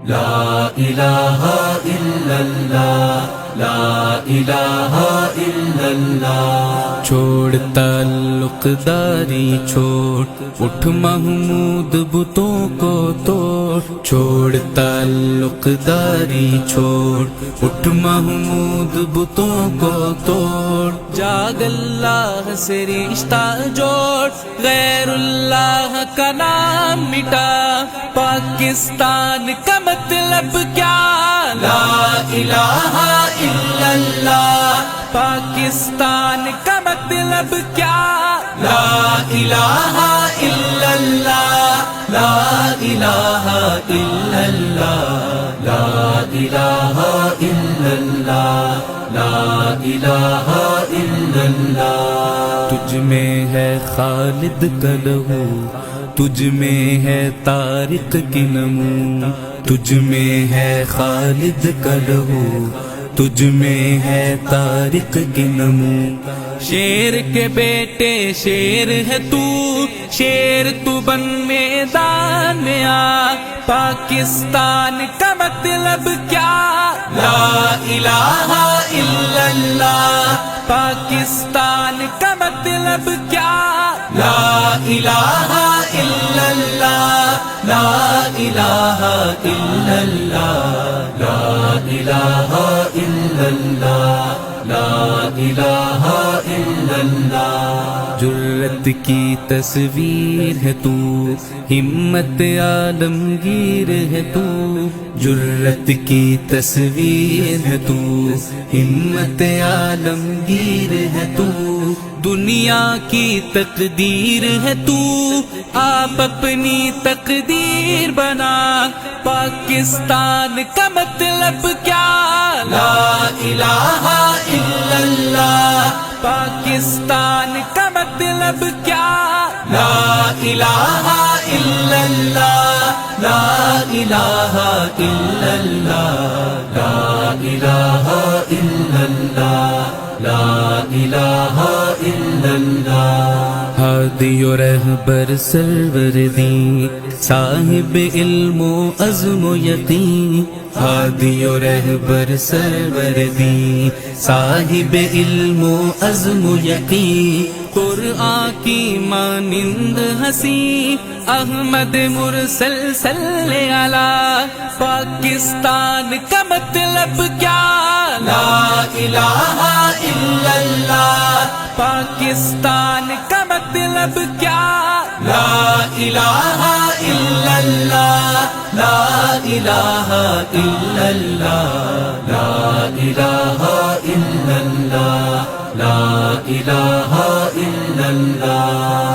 لا الہ الا اللہ، لا الہ الا اللہ۔ چھوڑ تعلق داری چھوڑ، اٹھ محمود بتوں کو توڑ، چھوڑ تعلق داری چھوڑ، اٹھ محمود بتوں کو توڑ، جاگ اللہ سے رشتہ جوڑ، غیر اللہ کا نام مٹا، پاکستان کا مطلب کیا؟ لا الہ الا اللہ، پاکستان کا مطلب کیا؟ لا الہ الا اللہ، لا الہ الا اللہ، لا الہ الا اللہ، لا الہ الا اللہ۔ تجھ میں ہے خالد کا لہو، تجھ میں ہے طارق کی نمو، تجھ میں ہے خالد کا لہو، تجھ میں ہے طارق کی نمو، شیر کے بیٹے شیر ہے تو، شیر تو بن میدان میں آ، پاکستان کا مطلب کیا؟ لا الہ الا اللہ، پاکستان کا مطلب کیا؟ لا الہ الا اللہ، لا الہ الا اللہ، لا الہ الا اللہ، لا الہ الا اللہ۔ جرت کی تصویر ہے تو، ہمت عالمگیر ہے تو، جرت کی تصویر ہے تو، ہمت عالمگیر ہے تو، دنیا کی تقدیر ہے تو، آپ اپنی تقدیر بنا، پاکستان کا مطلب کیا؟ لا الہ الا اللہ، پاکستان کا مطلب کیا؟ لا الہ الا اللہ، لا الہ الا اللہ، لا الہ الا اللہ، لا الہ الا اللہ۔ ہادی و رہبر سرور دی، صاحب علم و عزم و یقین، ہادی و رہبر سرور دی، صاحب علم و عزم و یقین، قرآن کی مانند ہنسی، احمد مرسل صلی علی، پاکستان کا مطلب کیا؟ لا الہ الا اللہ، پاکستان کا مطلب کیا؟ لا الہ الا اللہ، لا الہ الا اللہ، لا الہ الا اللہ، لا الہ الا اللہ۔